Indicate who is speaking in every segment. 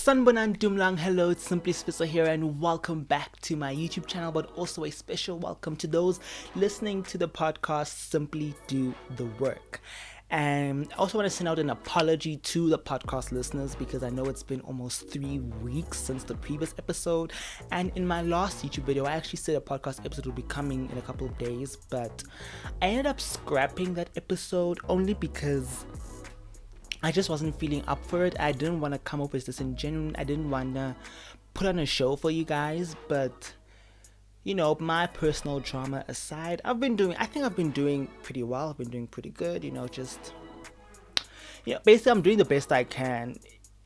Speaker 1: Sanbonan Dumlang, hello, it's Simply Spitzer here, and welcome back to my YouTube channel, but also a special welcome to those listening to the podcast Simply Do the Work. And I also want to send out an apology to the podcast listeners because I know it's been almost 3 weeks since the previous episode. And in my last YouTube video, I actually said a podcast episode will be coming in a couple of days, but I ended up scrapping that episode only because I just wasn't feeling up for it. I didn't want to come up as disingenuous. I didn't want to put on a show for you guys, but you know, my personal drama aside, I think I've been doing pretty well. I've been doing pretty good, basically I'm doing the best I can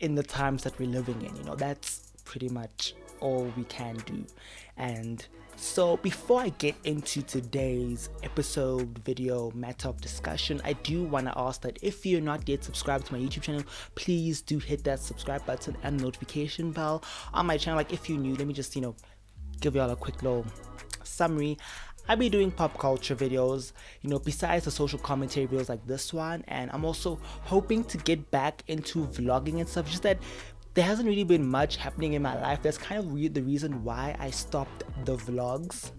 Speaker 1: in the times that we're living in, that's pretty much all we can do. And so before I get into today's episode, video, matter of discussion, I do want to ask that if you're not yet subscribed to my YouTube channel, please do hit that subscribe button and notification bell on my channel. Like if you're new, let me just, give y'all a quick little summary. I'll be doing pop culture videos, besides the social commentary videos like this one, and I'm also hoping to get back into vlogging and stuff, just that there hasn't really been much happening in my life. That's kind of the reason why I stopped the vlogs.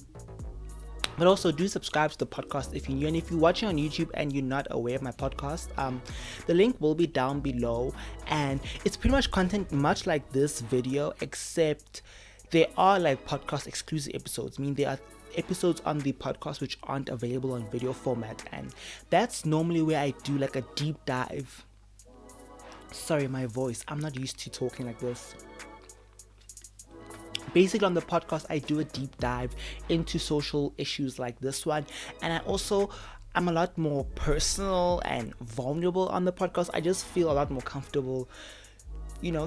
Speaker 1: But also do subscribe to the podcast if you're new, and if you're watching on YouTube and you're not aware of my podcast, the link will be down below, and it's pretty much content much like this video, except there are like podcast exclusive episodes. I mean, there are episodes on the podcast which aren't available on video format, and that's normally where I do like a deep dive. Sorry, my voice, I'm not used to talking like this. Basically on the podcast I do a deep dive into social issues like this one, and I'm a lot more personal and vulnerable on the podcast. I just feel a lot more comfortable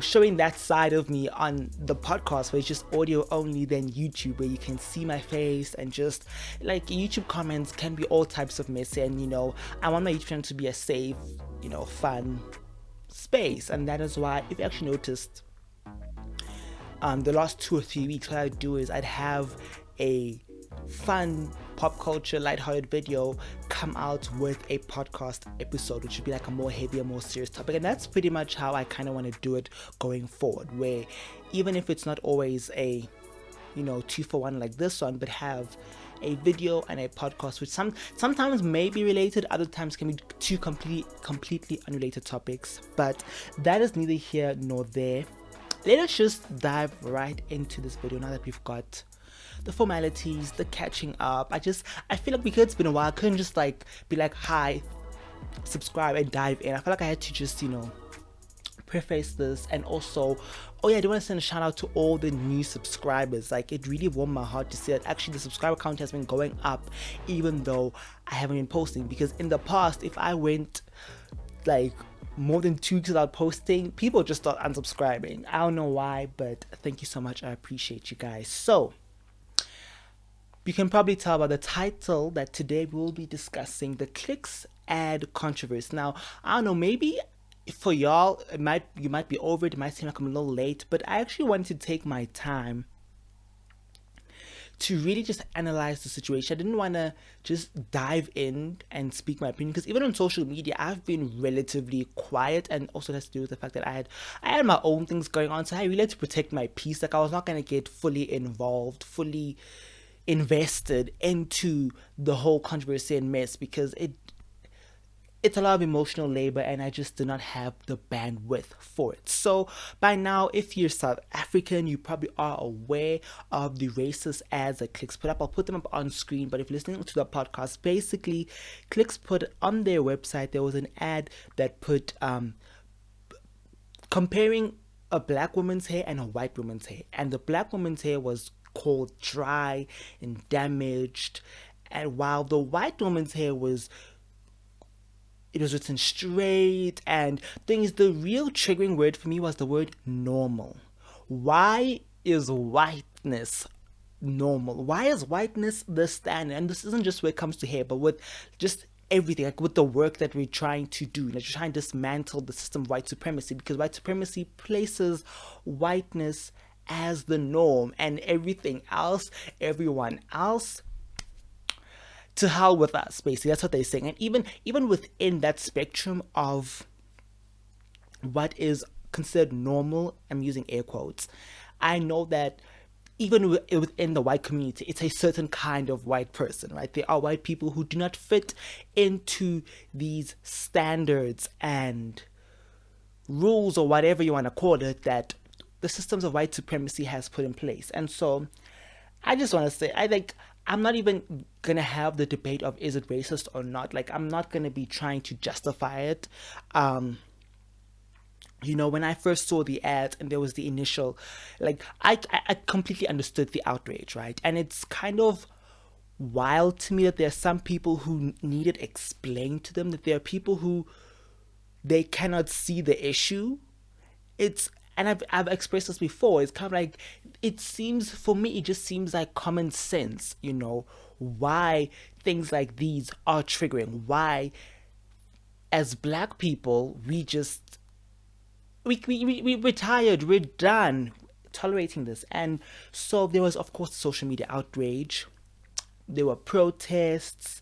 Speaker 1: showing that side of me on the podcast where it's just audio only than YouTube, where you can see my face, and just like YouTube comments can be all types of messy, and I want my YouTube channel to be a safe, fun space. And that is why, if you actually noticed, the last 2 or 3 weeks, what I'd do is I'd have a fun pop culture lighthearted video come out with a podcast episode, which would be like a more heavier, more serious topic. And that's pretty much how I kind of want to do it going forward, where even if it's not always a 2-for-1 like this one, but have a video and a podcast which sometimes may be related, other times can be two completely unrelated topics. But that is neither here nor there. Let us just dive right into this video now that we've got the formalities, the catching up. I feel like because it's been a while, I couldn't just be like, hi, subscribe and dive in. I feel like I had to just preface this. And also, I do want to send a shout out to all the new subscribers. Like, it really warmed my heart to see that actually the subscriber count has been going up even though I haven't been posting. Because in the past, if I went more than 2 weeks without posting, people just start unsubscribing. I don't know why, but thank you so much. I appreciate you guys. So you can probably tell by the title that today we'll be discussing the clicks ad controversy. Now, I don't know, maybe for y'all, you might be over it. It might seem like I'm a little late, but I actually wanted to take my time to really just analyze the situation. I didn't want to just dive in and speak my opinion, because even on social media, I've been relatively quiet, and also that's to do with the fact that I had my own things going on, so I really had to protect my peace. I was not going to get fully involved, fully invested into the whole controversy and mess, because it's a lot of emotional labor, and I just do not have the bandwidth for it. So by now, if you're South African, you probably are aware of the racist ads that Clicks put up. I'll put them up on screen, but if you're listening to the podcast, basically Clicks put on their website, there was an ad that put comparing a black woman's hair and a white woman's hair, and the black woman's hair was called dry and damaged, and while the white woman's hair was written straight. And the real triggering word for me was the word normal. Why is whiteness normal? Why is whiteness the standard? And this isn't just when it comes to hair, but with just everything, like with the work that we're trying to do. You're trying to dismantle the system of white supremacy, because white supremacy places whiteness as the norm, and everything else, everyone else, to hell with us, basically. That's what they're saying. And even within that spectrum of what is considered normal, I'm using air quotes, I know that even within the white community, it's a certain kind of white person, right? There are white people who do not fit into these standards and rules, or whatever you want to call it, that the systems of white supremacy has put in place. And so I just want to say, I think I'm not even gonna have the debate of is it racist or not. Like, I'm not gonna be trying to justify it. When I first saw the ad and there was the initial, like, I completely understood the outrage, right? And it's kind of wild to me that there are some people who need it explained to them, that there are people who they cannot see the issue. And I've expressed this before. It's kind of like, it seems, for me, it just seems like common sense, why things like these are triggering. Why, as Black people, we're tired, we're done tolerating this. And so there was, of course, social media outrage. There were protests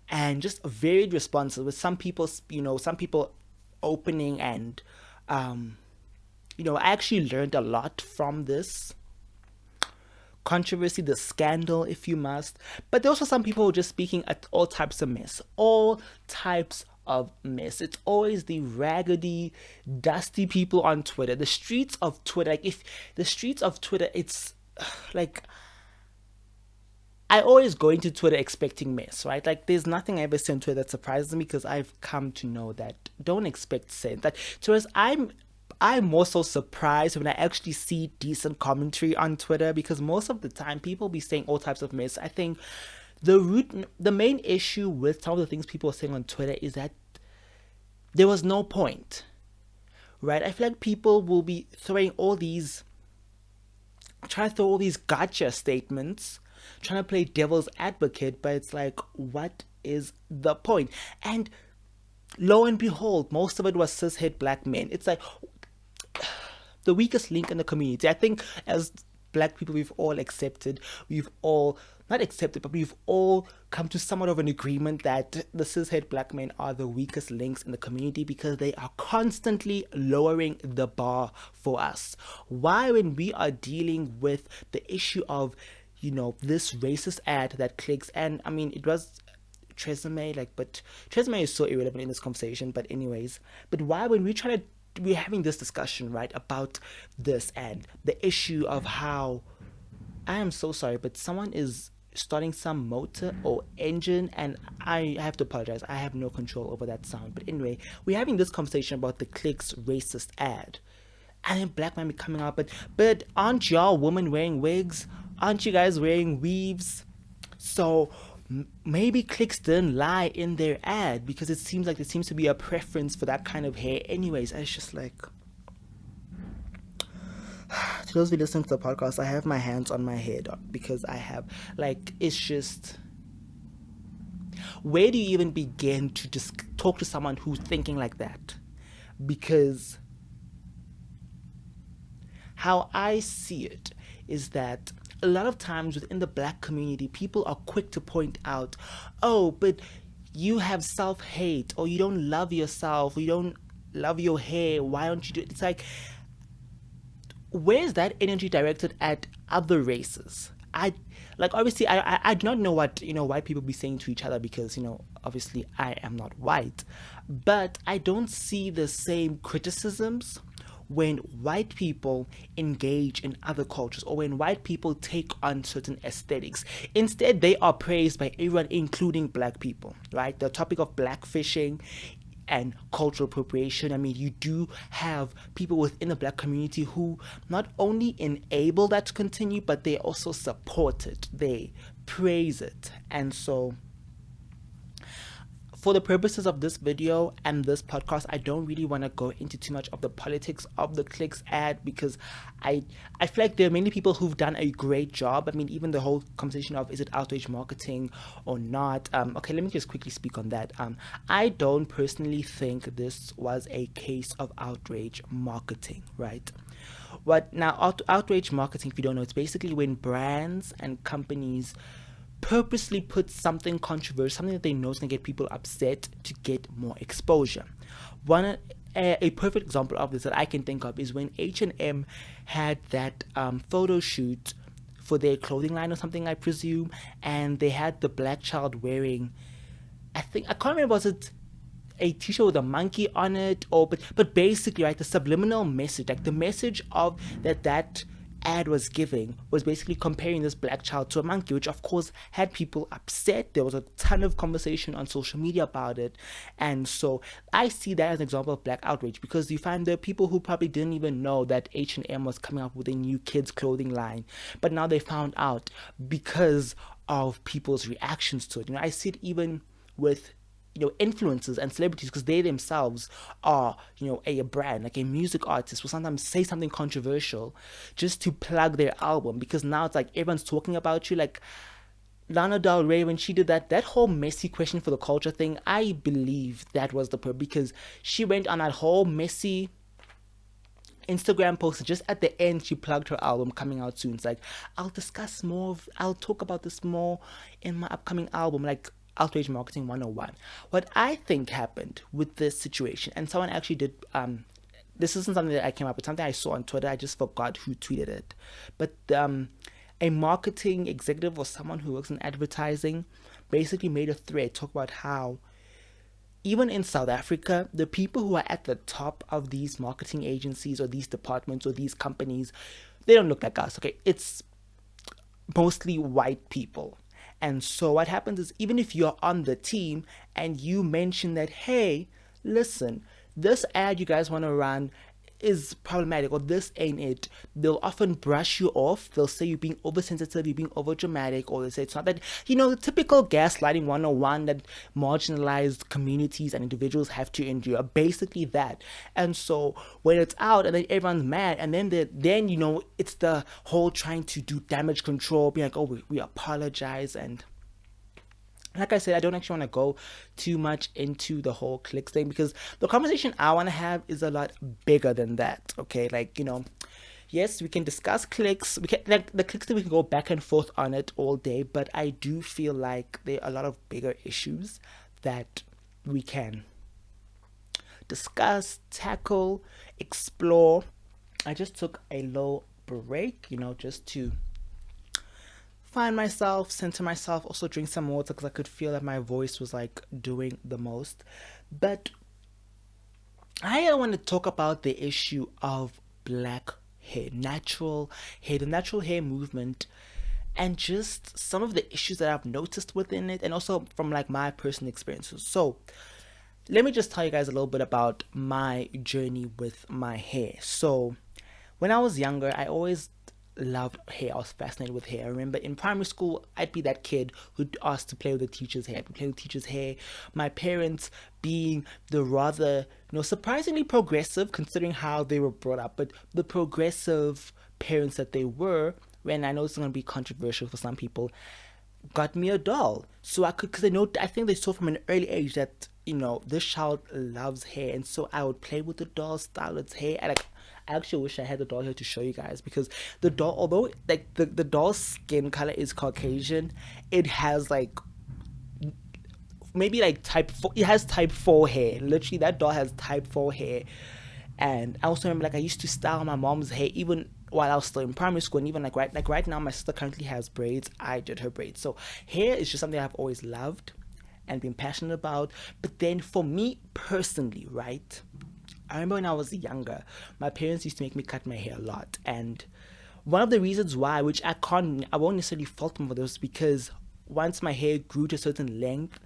Speaker 1: and just varied responses, with some people opening and I actually learned a lot from this controversy, the scandal, if you must. But there are also some people just speaking at all types of mess. It's always the raggedy, dusty people on Twitter. The streets of Twitter, it's like, I always go into Twitter expecting mess, right? Like, there's nothing I ever say on Twitter that surprises me, because I've come to know that don't expect sense. That, whereas I'm more so surprised when I actually see decent commentary on Twitter, because most of the time people be saying all types of mess. I think the main issue with some of the things people are saying on Twitter is that there was no point, right? I feel like people will be trying to throw all these gotcha statements, trying to play devil's advocate, but it's like, what is the point? And lo and behold, most of it was cishet Black men. It's like the weakest link in the community. I think as Black people, we've all come to somewhat of an agreement that the cishet Black men are the weakest links in the community, because they are constantly lowering the bar for us. Why, when we are dealing with the issue of this racist ad that clicks, and I mean, it was Tresemme, but Tresemme is so irrelevant in this conversation, but anyways, but why, when we're having this discussion, right, about this and the issue of how, I am so sorry, but someone is starting some motor or engine, and I have to apologize, I have no control over that sound. But anyway, we're having this conversation about the clicks racist ad, and then Black men be coming out, but aren't y'all women wearing wigs? Aren't you guys wearing weaves? So maybe clicks didn't lie in their ad, because it seems like there seems to be a preference for that kind of hair anyways. And it's just like, to those who listen to the podcast, I have my hands on my head, because I have, it's just, where do you even begin to just talk to someone who's thinking like that? Because how I see it is that a lot of times within the Black community, people are quick to point out, oh, but you have self-hate, or you don't love yourself, or you don't love your hair, why don't you do it? It's like, where's that energy directed at other races? Obviously, I do not know what, white people be saying to each other, because, obviously I am not white, but I don't see the same criticisms when white people engage in other cultures, or when white people take on certain aesthetics. Instead, they are praised by everyone, including Black people, right? The topic of blackfishing and cultural appropriation. I mean, you do have people within the Black community who not only enable that to continue, but they also support it. They praise it. And so, for the purposes of this video and this podcast, I don't really want to go into too much of the politics of the clicks ad, because I feel like there are many people who've done a great job. I mean, even the whole conversation of, is it outrage marketing or not? Okay, let me just quickly speak on that. I don't personally think this was a case of outrage marketing, right? Outrage marketing, if you don't know, it's basically when brands and companies purposely put something controversial, something that they know is going to get people upset, to get more exposure. a perfect example of this that I can think of is when H&M had that photo shoot for their clothing line or something, I presume, and they had the black child wearing, I can't remember, was it a t-shirt with a monkey on it, or but basically, right, the subliminal message, like the message of that ad was giving, was basically comparing this black child to a monkey, which of course had people upset. There was a ton of conversation on social media about it, and so I see that as an example of black outrage, because you find there are people who probably didn't even know that H&M was coming up with a new kids clothing line, but now they found out because of people's reactions to it. I see it even with influencers and celebrities, because they themselves are a brand, like a music artist will sometimes say something controversial just to plug their album, because now it's like everyone's talking about you. Like Lana Del Rey, when she did that whole messy question for the culture thing, I believe that was the purpose, because she went on that whole messy Instagram post, and just at the end she plugged her album coming out soon. It's like, I'll talk about this more in my upcoming album, like Outrage Marketing 101. What I think happened with this situation, and someone actually did, this isn't something that I came up with, something I saw on Twitter, I just forgot who tweeted it, but a marketing executive or someone who works in advertising basically made a thread talk about how even in South Africa, the people who are at the top of these marketing agencies or these departments or these companies, they don't look like us, okay? It's mostly white people. And so what happens is, even if you're on the team and you mention that, hey, listen, this ad you guys want to run is problematic, or this ain't it, they'll often brush you off. They'll say you're being oversensitive, you're being overdramatic, or they say it's not that, the typical gaslighting 101 that marginalized communities and individuals have to endure, basically that. And so when it's out and then everyone's mad, and then it's the whole trying to do damage control, being like, oh, we apologize. And like I said, I don't actually want to go too much into the whole clicks thing, because the conversation I want to have is a lot bigger than that, okay? Like, yes, we can discuss clicks. We can, like, the clicks that we can go back and forth on it all day, but I do feel like there are a lot of bigger issues that we can discuss, tackle, explore. I just took a low break, just to find myself, center myself, also drink some water, because I could feel that my voice was like doing the most. But I want to talk about the issue of black hair, natural hair, the natural hair movement, and just some of the issues that I've noticed within it, and also from like my personal experiences. So let me just tell you guys a little bit about my journey with my hair. So when I was younger, I always loved hair. I was fascinated with hair. I remember in primary school, I'd be that kid who'd ask to play with the teacher's hair. I'd play with the teacher's hair. My parents being the rather, surprisingly progressive, considering how they were brought up, but the progressive parents that they were, when I know it's going to be controversial for some people, got me a doll. So I could, because I think they saw from an early age that, this child loves hair. And so I would play with the doll, style its hair. And I actually wish I had the doll here to show you guys, because the doll, although like the doll's skin color is Caucasian, it has like maybe like type 4, it has type 4 hair. Literally, that doll has type 4 hair. And I also remember, like, I used to style my mom's hair even while I was still in primary school, and even like right now my sister currently has braids. I did her braids. So hair is just something I've always loved and been passionate about. But then for me personally, right, I remember when I was younger, my parents used to make me cut my hair a lot. And one of the reasons why, which I won't necessarily fault them for this, because once my hair grew to a certain length,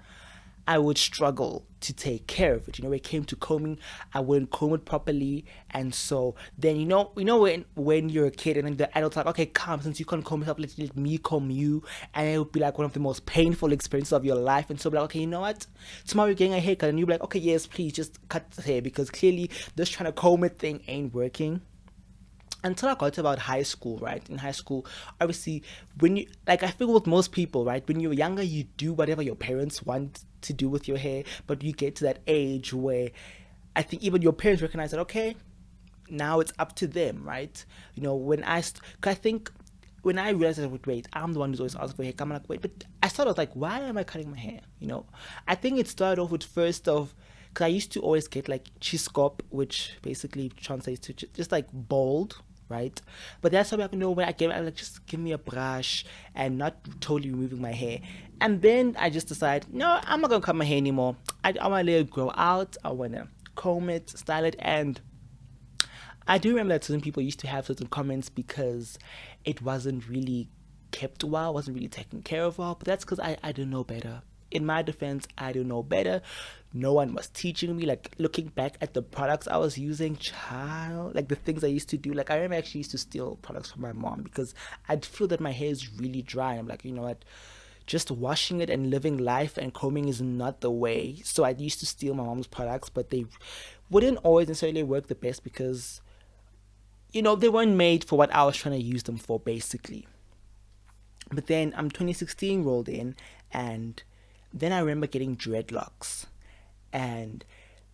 Speaker 1: I would struggle to take care of it. When it came to combing, I wouldn't comb it properly. And so then, when you're a kid and then the adult's like, okay, come, since you can't comb it up, let me comb you. And it would be like one of the most painful experiences of your life. And so be like, okay, you know what? Tomorrow you're getting a haircut. And you'll be like, okay, yes, please just cut the hair, because clearly this trying to comb it thing ain't working. Until I got to about high school, right? In high school, obviously, when you, like, I feel with most people, right? When you're younger, you do whatever your parents want to do with your hair, but you get to that age where I think even your parents recognize that, okay, now it's up to them, right? When I realized that, wait, I'm the one who's always asking for hair, I'm like, wait, but I started like, why am I cutting my hair? I think it started off with first of, because I used to always get like chiskop, which basically translates to just like bald, right? But that's how I know when I'm like, just give me a brush and not totally removing my hair. And then I just decide, no, I'm not gonna cut my hair anymore. I want to let it grow out. I want to comb it, style it, and I do remember that certain people used to have certain comments because it wasn't really kept well, wasn't really taken care of well. But that's because I didn't know better. In my defense, I didn't know better. No one was teaching me. Like looking back at the products I was using, child, like the things I used to do. Like I remember I actually used to steal products from my mom because I'd feel that my hair is really dry. I'm like, you know what? Just washing it and living life and combing is not the way. So I used to steal my mom's products, but they wouldn't always necessarily work the best because, you know, they weren't made for what I was trying to use them for, basically. But then 2016 rolled in, and then I remember getting dreadlocks. And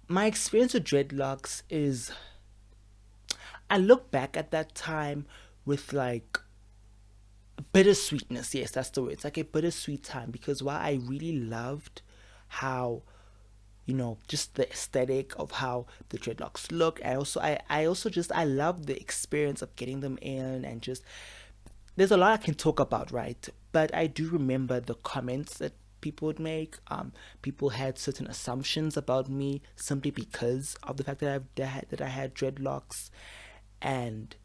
Speaker 1: my experience with dreadlocks is, I look back at that time with like bittersweetness. Yes, that's the word. It's like a bittersweet time because while I really loved how, you know, just the aesthetic of how the dreadlocks look, and also I also just I love the experience of getting them in, and just there's a lot I can talk about, right? But I do remember the comments that people would make. People had certain assumptions about me simply because of the fact that I had dreadlocks, and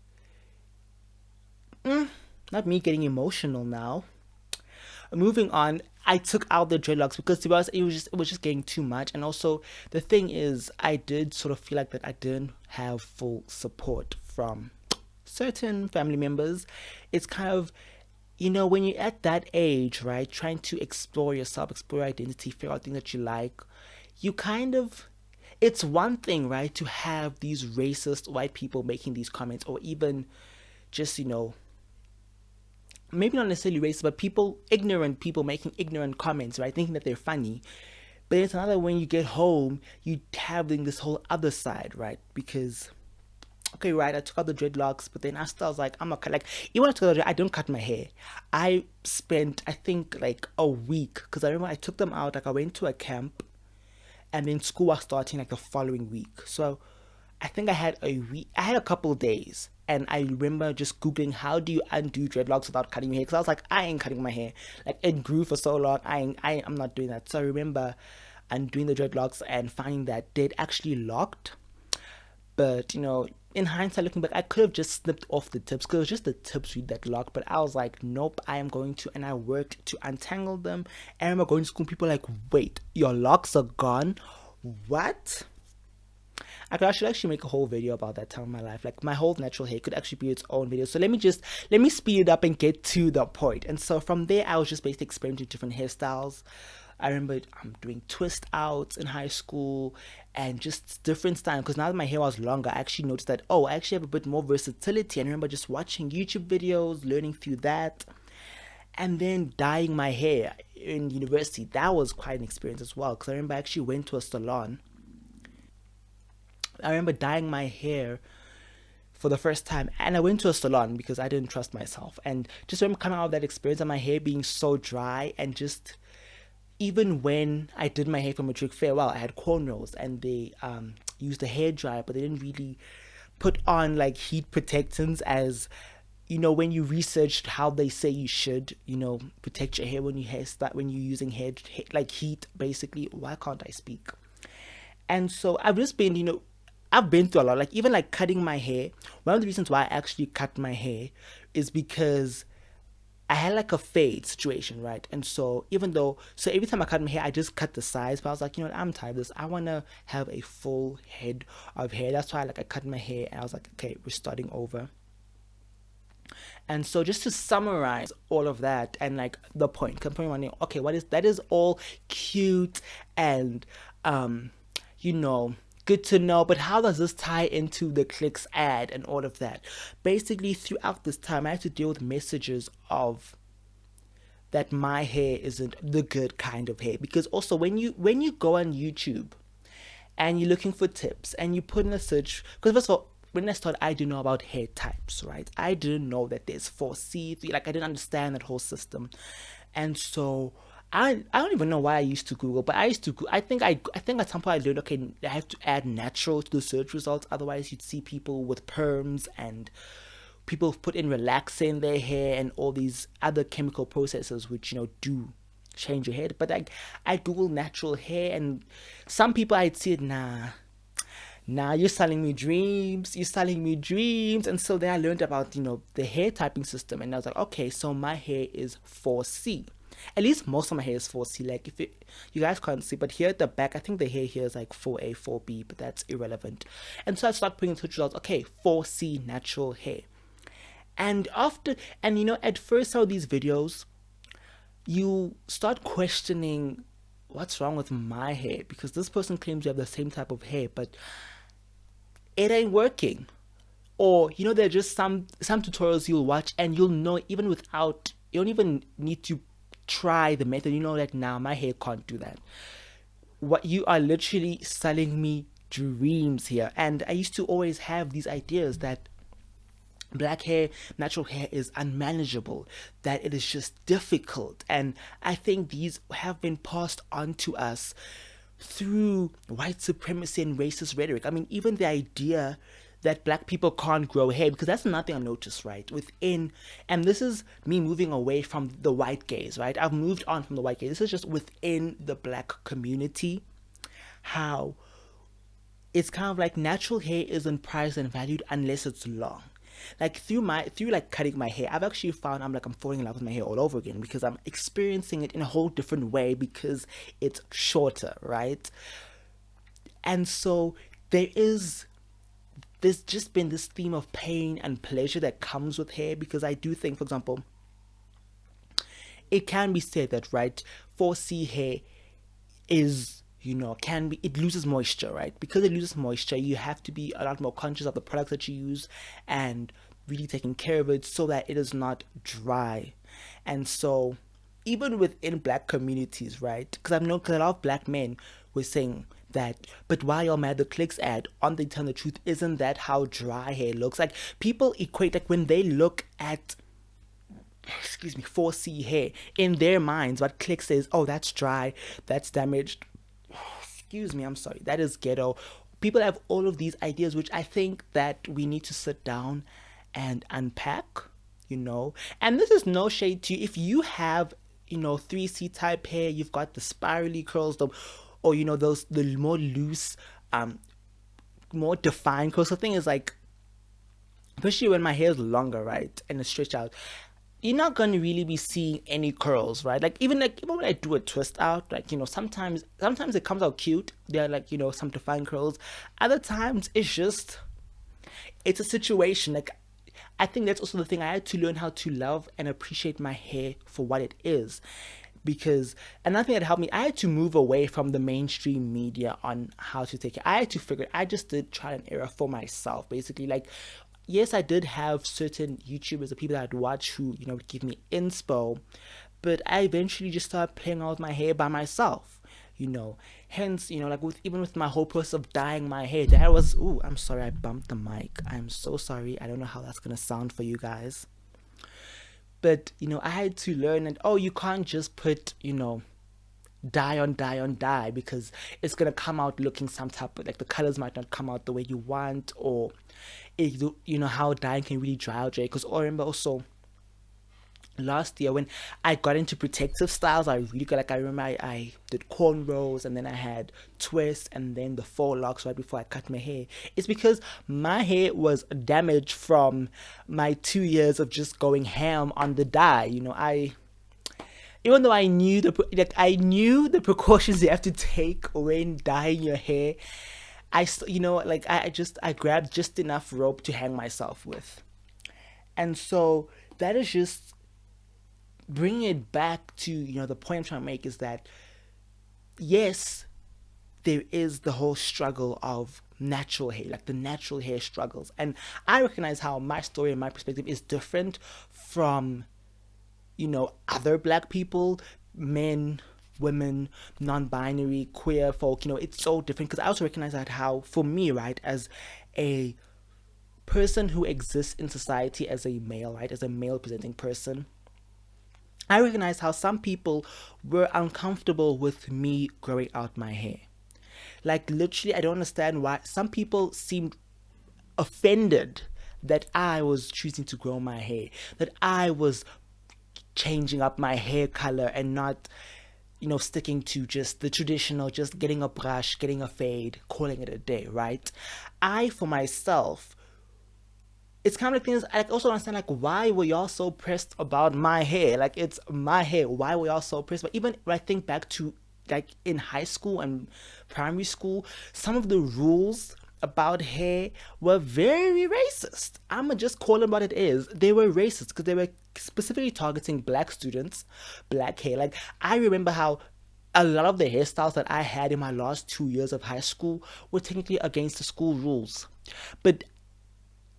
Speaker 1: not me getting emotional now. Moving on, I took out the dreadlocks because to be honest, it was just getting too much. And also the thing is, I did sort of feel like that I didn't have full support from certain family members. It's kind of, you know, when you're at that age, right, trying to explore yourself, explore your identity, figure out things that you like, you kind of, it's one thing, right, to have these racist white people making these comments, or even just, you know, maybe not necessarily racist, but ignorant people making ignorant comments, right, thinking that they're funny. But it's another when you get home, you having this whole other side, right? Because, okay, right, I took out the dreadlocks, but then I still was like, I'm not cut. Like, even when I took out I don't cut my hair. I spent, I think, like a week, because I remember I took them out, like I went to a camp, and then school was starting like the following week. So I think I had a couple of days, and I remember just Googling how do you undo dreadlocks without cutting your hair, because I was like, I ain't cutting my hair. Like, it grew for so long, I'm not doing that. So I remember undoing the dreadlocks and finding that they'd actually locked. But, you know, in hindsight, looking back, I could have just snipped off the tips, because it was just the tips that locked. But I was like, nope, I am going to, and I worked to untangle them. And I remember going to school, people like, wait, your locks are gone? What? I should actually make a whole video about that time in my life. Like, my whole natural hair could actually be its own video. So let me speed it up and get to the point. And so from there, I was just basically experimenting with different hairstyles. I remember doing twist outs in high school and just different styles, because now that my hair was longer, I actually noticed that, oh, I actually have a bit more versatility. And I remember just watching YouTube videos, learning through that, and then dyeing my hair in university. That was quite an experience as well, because I remember I actually went to a salon. I remember dyeing my hair for the first time, and I went to a salon because I didn't trust myself. And just remember coming out of that experience and my hair being so dry, and just even when I did my hair for matric farewell, I had cornrows, and they used a hair dryer, but they didn't really put on like heat protectants, as you know, when you researched how they say you should, you know, protect your hair when when you're using hair like heat, basically. Why can't I speak? And so I've just been, you know, I've been through a lot. Like, even like cutting my hair, one of the reasons why I actually cut my hair is because I had like a fade situation, right? And so every time I cut my hair, I just cut the sides. But I was like, you know what, I'm tired of this. I want to have a full head of hair. That's why I cut my hair, and I was like, okay, we're starting over. And so just to summarize all of that, and like the point, comparing, okay, that is all cute and you know, good to know, but how does this tie into the clicks ad and all of that? Basically, throughout this time, I had to deal with messages of that my hair isn't the good kind of hair. Because also, when you go on YouTube and you're looking for tips and you put in a search, because first of all, when I started, I didn't know about hair types, right? I didn't know that there's 4C, like I didn't understand that whole system. And so I don't even know why I used to Google, but I used to. I think at some point I learned, okay, I have to add natural to the search results. Otherwise, you'd see people with perms and people put in relaxer in their hair and all these other chemical processes which do change your hair. But I Google natural hair, and some people I'd see it, nah, you're selling me dreams, you're selling me dreams. And so then I learned about the hair typing system, and I was like, okay, so my hair is 4C. At least most of my hair is 4C. Like, if you guys can't see, but here at the back, I think the hair here is like 4A, 4B, but that's irrelevant. And so I started putting search results, okay, 4C natural hair. And at first, some of these videos, you start questioning what's wrong with my hair, because this person claims you have the same type of hair, but it ain't working. Or there are just some tutorials you'll watch and you'll know, even without, you don't even need to try the method, that now my hair can't do that. What you are literally selling me dreams here. And I used to always have these ideas that black hair, natural hair, is unmanageable, that it is just difficult. And I think these have been passed on to us through white supremacy and racist rhetoric. I mean, even the idea that black people can't grow hair, because that's another thing I noticed, right? And this is me moving away from the white gaze, right? I've moved on from the white gaze. This is just within the black community, how it's kind of like natural hair isn't prized and valued unless it's long. Like through cutting my hair, I've actually found I'm falling in love with my hair all over again, because I'm experiencing it in a whole different way because it's shorter, right? And so there's just been this theme of pain and pleasure that comes with hair, because I do think, for example, it can be said that, right, 4C hair is, it loses moisture, right? Because it loses moisture, you have to be a lot more conscious of the products that you use and really taking care of it so that it is not dry. And so even within black communities, right, because a lot of black men were saying that, but why y'all mad the clicks ad on the Tell the Truth, isn't that how dry hair looks? Like, people equate, like, when they look at 4C hair, in their minds what click says, oh, that's dry, that's damaged, I'm sorry, that is ghetto. People have all of these ideas, which I think that we need to sit down and unpack, and this is no shade to you. If you have 3C type hair, you've got the spirally curls, or the more loose, more defined curls. The thing is, like, especially when my hair is longer, right, and it's stretched out, you're not going to really be seeing any curls, right? Like, even when I do a twist out, like, sometimes it comes out cute. There are, like, some defined curls. Other times it's a situation. Like, I think that's also the thing. I had to learn how to love and appreciate my hair for what it is. Because another thing that helped me, I had to move away from the mainstream media on how to take it. I just did trial and error for myself, basically. Like, yes, I did have certain YouTubers or people that I'd watch who, would give me inspo, but I eventually just started playing out with my hair by myself, hence, like, even with my whole process of dyeing my hair, that was, I'm sorry, I bumped the mic. I'm so sorry. I don't know how that's going to sound for you guys. But, I had to learn that, you can't just put, dye on dye, because it's going to come out looking some type of, like, the colors might not come out the way you want, or how dye can really dry out, because I remember also last year when I got into protective styles, I remember I did cornrows, and then I had twists, and then the faux locks right before I cut my hair. It's because my hair was damaged from my 2 years of just going ham on the dye. Even though I knew the precautions you have to take when dyeing your hair, I grabbed just enough rope to hang myself with. And so that is just bringing it back to, the point I'm trying to make is that, yes, there is the whole struggle of natural hair, like the natural hair struggles. And I recognize how my story and my perspective is different from, other black people, men, women, non-binary, queer folk. It's so different, because I also recognize that how, for me, right, as a person who exists in society as a male, right, as a male presenting person, I recognized how some people were uncomfortable with me growing out my hair. Like, literally, I don't understand why some people seemed offended that I was choosing to grow my hair, that I was changing up my hair color and not, sticking to just the traditional, just getting a brush, getting a fade, calling it a day, right? I, for myself, it's kind of like things I also understand, like, why were y'all so pressed about my hair? Like, it's my hair. Why were y'all so pressed? But even when I think back to, like, in high school and primary school, some of the rules about hair were very racist. I'ma just call them what it is. They were racist because they were specifically targeting black students, black hair. Like, I remember how a lot of the hairstyles that I had in my last 2 years of high school were technically against the school rules. But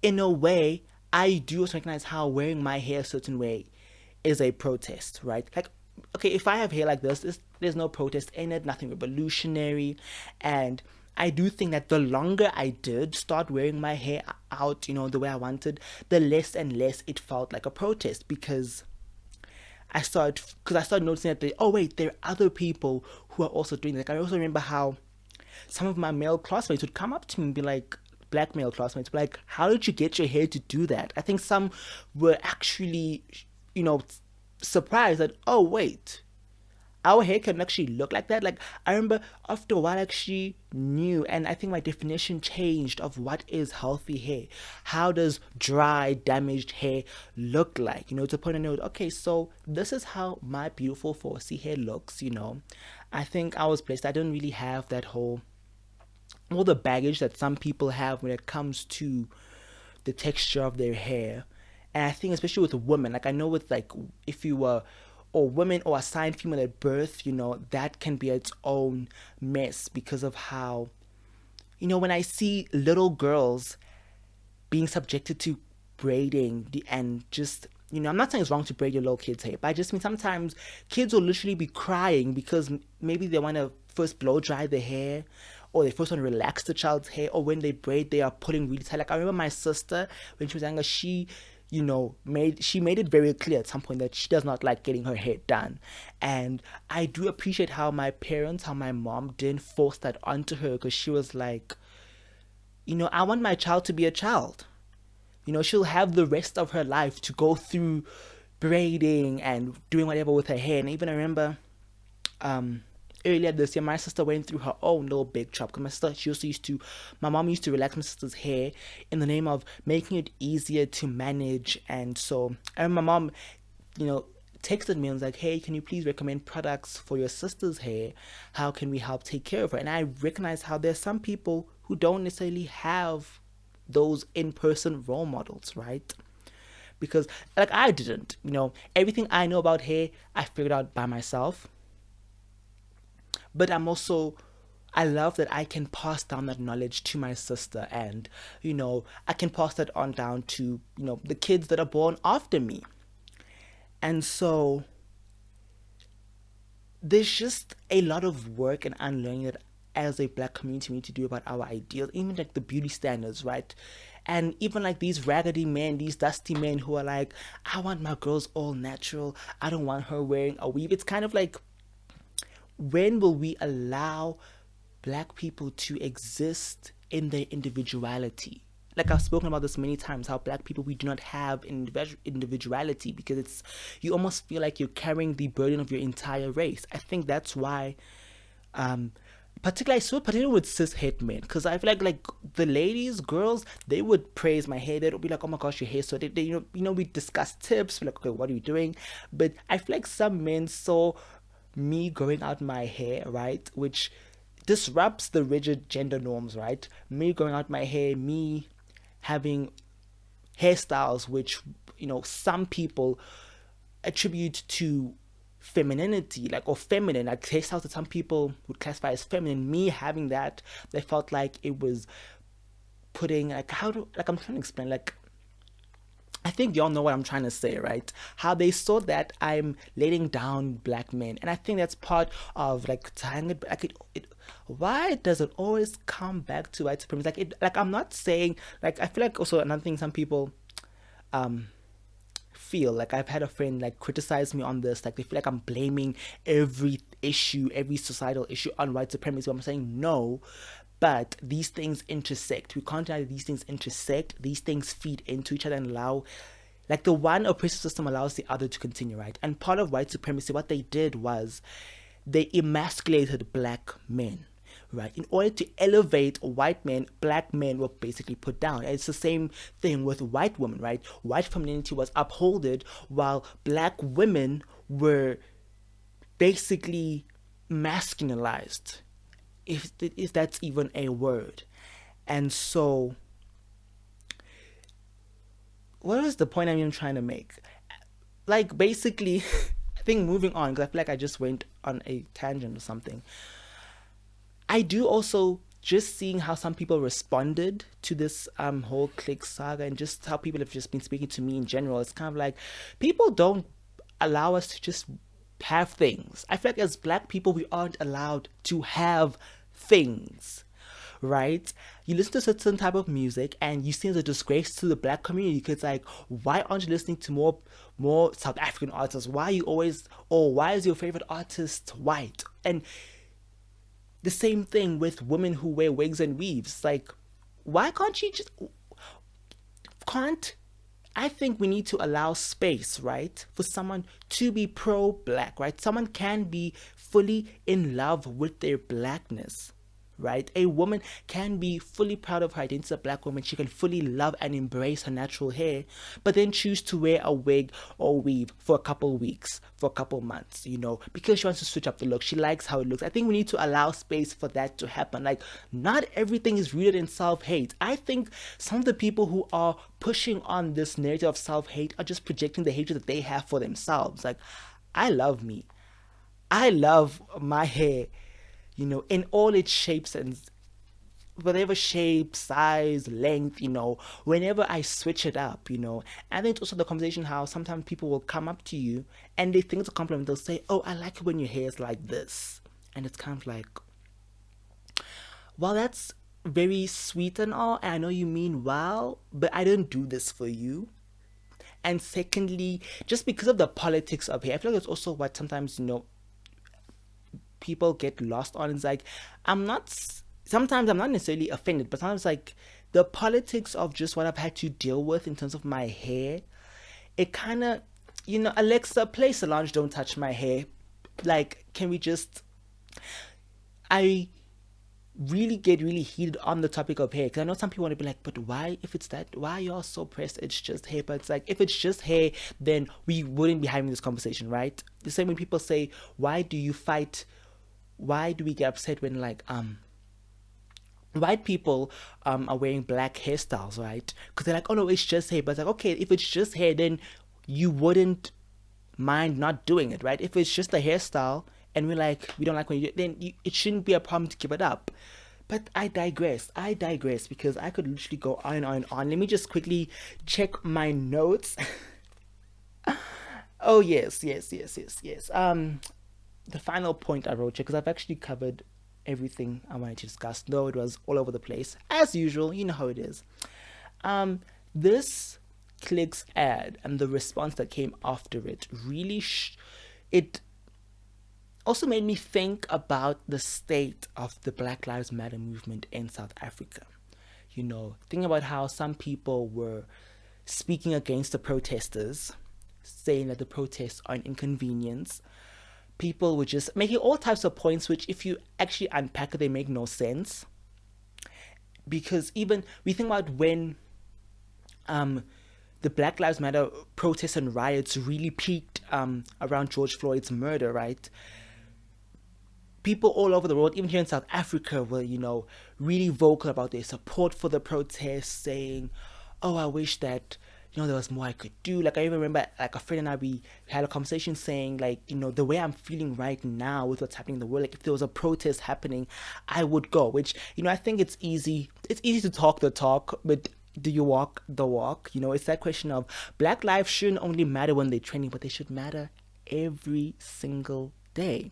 Speaker 1: in a way, I do also recognize how wearing my hair a certain way is a protest, right? Like, okay, if I have hair like this, there's no protest in it, nothing revolutionary. And I do think that the longer I did start wearing my hair out, the way I wanted, the less and less it felt like a protest because I started noticing that, oh wait, there are other people who are also doing this. Like, I also remember how some of my male classmates would come up to me and be like, black male classmates, be like, how did you get your hair to do that? I think some were actually, surprised that, oh wait, our hair can actually look like that. Like, I remember after a while I actually knew, and I think my definition changed of what is healthy hair. How does dry, damaged hair look like? To the point I know, okay, so this is how my beautiful 4C hair looks. I think I was blessed. I don't really have that whole all the baggage that some people have when it comes to the texture of their hair. And I think especially with women, like, I know with, like, if you were or women or assigned female at birth, that can be its own mess because of how, when I see little girls being subjected to braiding and just, I'm not saying it's wrong to braid your little kids' hair, but I just mean sometimes kids will literally be crying because maybe they want to first blow dry the hair, or they first want to relax the child's hair, or when they braid, they are pulling really tight. Like, I remember my sister, when she was younger, she made it very clear at some point that she does not like getting her hair done. And I do appreciate how my mom didn't force that onto her, because she was like, I want my child to be a child. She'll have the rest of her life to go through braiding and doing whatever with her hair. And even I remember earlier this year, my sister went through her own little big chop, because my sister, my mom used to relax my sister's hair in the name of making it easier to manage. And so I remember my mom, texted me and was like, hey, can you please recommend products for your sister's hair? How can we help take care of her? And I recognize how there's some people who don't necessarily have those in-person role models, right? Because, like, I didn't, everything I know about hair, I figured out by myself. But I love that I can pass down that knowledge to my sister, and, I can pass that on down to, the kids that are born after me. And so there's just a lot of work and unlearning that as a black community we need to do about our ideals, even like the beauty standards, right? And even like these raggedy men, these dusty men who are like, I want my girls all natural, I don't want her wearing a weave. It's kind of like, when will we allow black people to exist in their individuality? Like, I've spoken about this many times, how black people, we do not have individuality, because you almost feel like you're carrying the burden of your entire race. I think that's why, particularly with cis-het men, because I feel like the ladies, girls, they would praise my hair. They'd be like, oh my gosh, your hair. So they we discuss tips. We're like, okay, what are you doing? But I feel like some men saw me growing out my hair, right, which disrupts the rigid gender norms, right? Me growing out my hair, me having hairstyles which, some people attribute to femininity, like, or feminine, like hairstyles that some people would classify as feminine. Me having that, they felt like it was putting, like, I'm trying to explain, like, I think y'all know what I'm trying to say, right? How they saw that I'm letting down black men. And I think that's part of, like, tying it, like, why does it always come back to white supremacy? Like, I'm not saying, like, I feel like also another thing some people feel. Like, I've had a friend like criticize me on this. Like, they feel like I'm blaming every issue, every societal issue on white supremacy. I'm saying no, but these things intersect. We can't deny these things intersect. These things feed into each other and allow, like, the one oppressive system allows the other to continue, right? And part of white supremacy, what they did was they emasculated black men, right? In order to elevate white men, black men were basically put down. And it's the same thing with white women, right? White femininity was upholded while black women were basically masculinized, if that's even a word. And so, what was the point I'm even trying to make? Like, basically, I think moving on, because I feel like I just went on a tangent or something. I do also just seeing how some people responded to this whole click saga, and just how people have just been speaking to me in general. It's kind of like, people don't allow us to just have things. I feel like as black people, we aren't allowed to have things, right? You listen to a certain type of music and you see it as a disgrace to the black community, because like, why aren't you listening to more South African artists? Why are you always, or why is your favorite artist white? And the same thing with women who wear wigs and weaves. Like, why can't you just, I think we need to allow space, right, for someone to be pro-black, right? Someone can be fully in love with their blackness, right? A woman can be fully proud of her identity as a black woman. She can fully love and embrace her natural hair, but then choose to wear a wig or weave for a couple weeks, for a couple months, because she wants to switch up the look. She likes how it looks. I think we need to allow space for that to happen. Like, not everything is rooted in self-hate. I think some of the people who are pushing on this narrative of self-hate are just projecting the hatred that they have for themselves. Like, I love me. I love my hair, in all its shapes and whatever shape, size, length, whenever I switch it up, And then it's also the conversation how sometimes people will come up to you and they think it's a compliment. They'll say, oh, I like it when your hair is like this. And it's kind of like, well, that's very sweet and all, and I know you mean well, but I didn't do this for you. And secondly, just because of the politics of hair, I feel like it's also what sometimes, people get lost on. It's like, sometimes I'm not necessarily offended, but sometimes like the politics of just what I've had to deal with in terms of my hair, it kind of, Alexa, play Solange, Don't Touch My Hair. Like, can we just, I really get really heated on the topic of hair, because I know some people want to be like, but why, if it's that, why are y'all so pressed? It's just hair. But it's like, if it's just hair, then we wouldn't be having this conversation, right? The same when people say, why do we get upset when like white people are wearing black hairstyles, right? Because they're like, oh no, it's just hair. But it's like, okay, if it's just hair, then you wouldn't mind not doing it, right? If it's just a hairstyle and we don't like when you do it, then it shouldn't be a problem to give it up. But I digress because I could literally go on and on and on. Let me just quickly check my notes. Oh yes. The final point I wrote here, because I've actually covered everything I wanted to discuss, though it was all over the place, as usual. You know how it is. This Clicks ad and the response that came after it really, it also made me think about the state of the Black Lives Matter movement in South Africa. Thinking about how some people were speaking against the protesters, saying that the protests are an inconvenience. People were just making all types of points, which if you actually unpack it, they make no sense. Because even we think about when the Black Lives Matter protests and riots really peaked around George Floyd's murder, right? People all over the world, even here in South Africa, were, really vocal about their support for the protests, saying, oh, I wish that there was more I could do. Like, I even remember, like, a friend and I, we had a conversation saying, like, the way I'm feeling right now with what's happening in the world, like, if there was a protest happening, I would go. Which, I think it's easy to talk the talk, but do you walk the walk? It's that question of Black lives shouldn't only matter when they're trending, but they should matter every single day.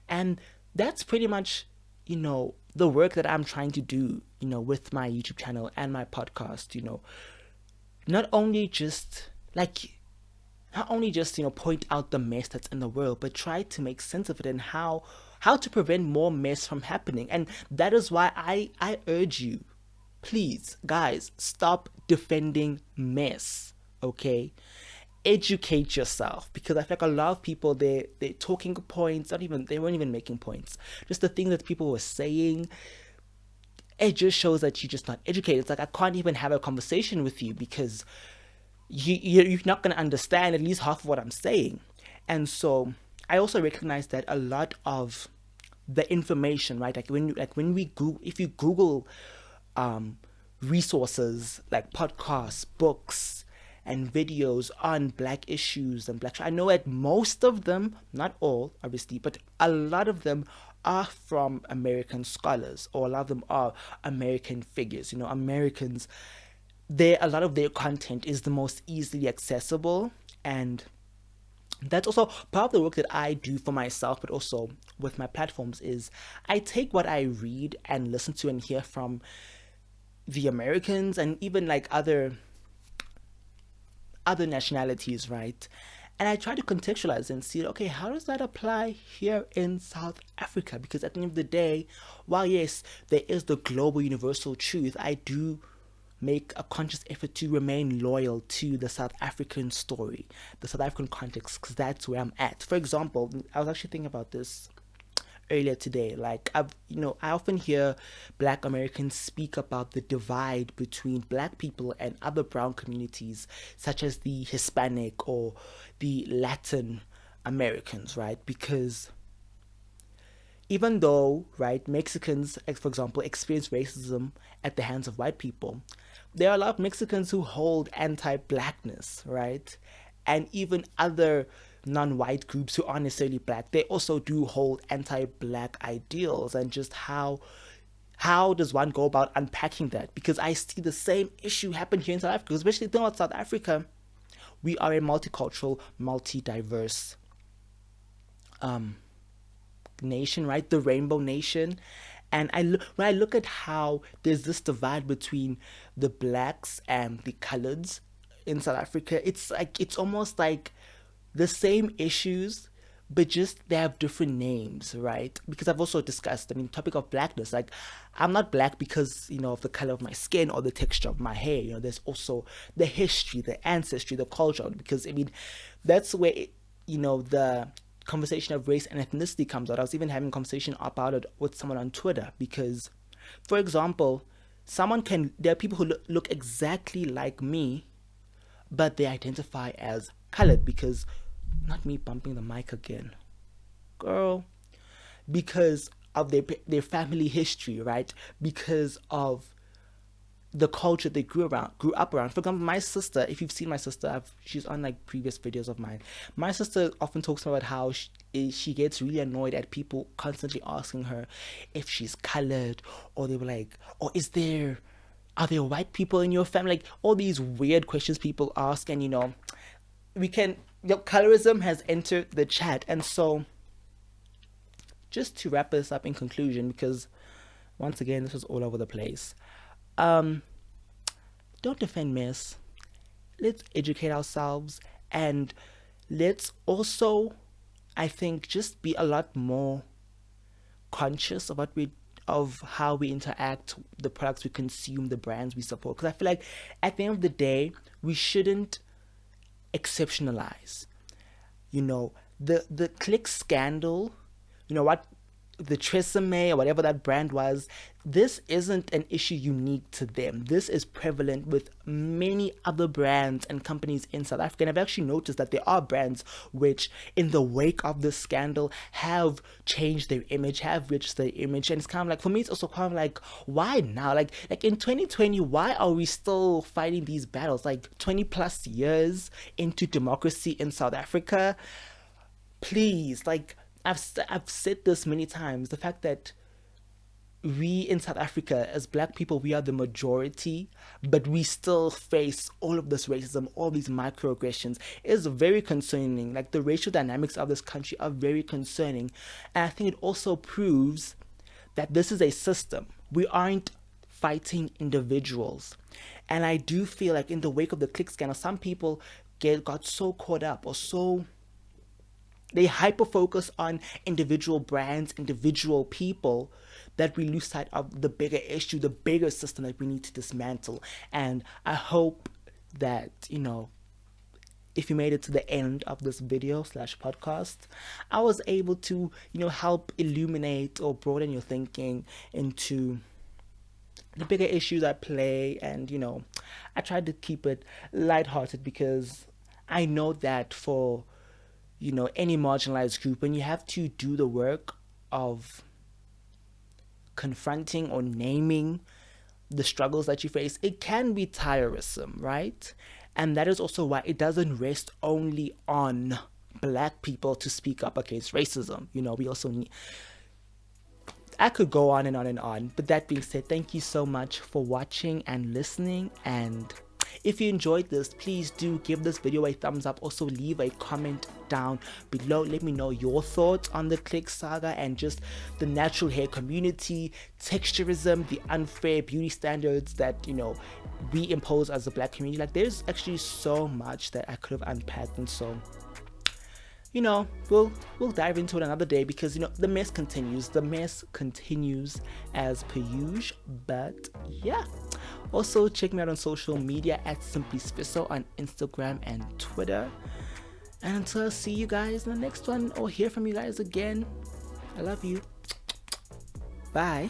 Speaker 1: And that's pretty much, the work that I'm trying to do, with my YouTube channel and my podcast, not only just like not only just, point out the mess that's in the world, but try to make sense of it and how to prevent more mess from happening. And that is why I urge you, please, guys, stop defending mess, okay? Educate yourself, because I feel like a lot of people, they're talking points, not even, they weren't even making points. Just the things that people were saying, it just shows that you're just not educated. It's like, I can't even have a conversation with you because you're not going to understand at least half of what I'm saying. And so I also recognize that a lot of the information, right? When we Google, if you Google resources like podcasts, books, and videos on Black issues and Black, I know that most of them, not all obviously, but a lot of them are from American scholars, or a lot of them are American figures. Americans, a lot of their content is the most easily accessible, and that's also part of the work that I do for myself, but also with my platforms, is I take what I read and listen to and hear from the Americans, and even like other nationalities, right? And I try to contextualize and see, okay, how does that apply here in South Africa? Because at the end of the day, while yes, there is the global universal truth, I do make a conscious effort to remain loyal to the South African story, the South African context, because that's where I'm at. For example, I was actually thinking about this earlier today. Like, I often hear Black Americans speak about the divide between Black people and other brown communities, such as the Hispanic or the Latin Americans, right? Because even though, right, Mexicans, for example, experience racism at the hands of white people, there are a lot of Mexicans who hold anti-Blackness, right? And even other non-white groups who aren't necessarily Black, they also do hold anti-Black ideals. And just how does one go about unpacking that? Because I see the same issue happen here in South Africa, especially thinking about South Africa. We are a multicultural, multi-diverse nation, right? The rainbow nation. And when I look at how there's this divide between the Blacks and the coloreds in South Africa, it's almost like the same issues, but just they have different names, right? Because I've also discussed, topic of Blackness. Like, I'm not Black because, of the color of my skin or the texture of my hair. There's also the history, the ancestry, the culture. Because, that's where, the conversation of race and ethnicity comes out. I was even having a conversation about it with someone on Twitter because, for example, there are people who look exactly like me, but they identify as colored because, not me bumping the mic again, girl, because of their family history, right? Because of the culture they grew up around. For example, my sister, if you've seen my sister, she's on like previous videos of mine. My sister often talks about how she gets really annoyed at people constantly asking her if she's colored, or they were like, or are there white people in your family? Like, all these weird questions people ask. And colorism has entered the chat. And so, just to wrap this up in conclusion, because once again, this was all over the place. Don't defend mess. Let's educate ourselves, and let's also, I think, just be a lot more conscious of how we interact, the products we consume, the brands we support. Because I feel like at the end of the day, we shouldn't exceptionalize. The click scandal, what, the Tresemme or whatever that brand was, this isn't an issue unique to them. This is prevalent with many other brands and companies in South Africa. And I've actually noticed that there are brands which, in the wake of this scandal, have changed their image, have reached their image. And it's kind of like, for me, it's also kind of like, why now? Like in 2020, why are we still fighting these battles? Like 20 plus years into democracy in South Africa? Please, like, I've said this many times, the fact that we in South Africa, as Black people, we are the majority, but we still face all of this racism, all these microaggressions, is very concerning. Like, the racial dynamics of this country are very concerning. And I think it also proves that this is a system. We aren't fighting individuals. And I do feel like in the wake of the click scandal, some people got so caught up, or so they hyper focus on individual brands, individual people, that we lose sight of the bigger issue, the bigger system that we need to dismantle. And I hope that, if you made it to the end of this video slash podcast, I was able to, help illuminate or broaden your thinking into the bigger issues at play. And, I tried to keep it lighthearted, because I know that for, any marginalized group, when you have to do the work of confronting or naming the struggles that you face, it can be tiresome, right? And that is also why it doesn't rest only on Black people to speak up against racism. We also need, I could go on and on and on. But that being said, thank you so much for watching and listening. And if you enjoyed this, please do give this video a thumbs up. Also leave a comment down below. Let me know your thoughts on the click saga and just the natural hair community, texturism, the unfair beauty standards that, we impose as a Black community. Like, there's actually so much that I could have unpacked. And so, we'll dive into it another day, because the mess continues. The mess continues as per usual. But yeah. Also check me out on social media at Simply Sfiso on Instagram and Twitter. And until I see you guys in the next one, or hear from you guys again, I love you. Bye.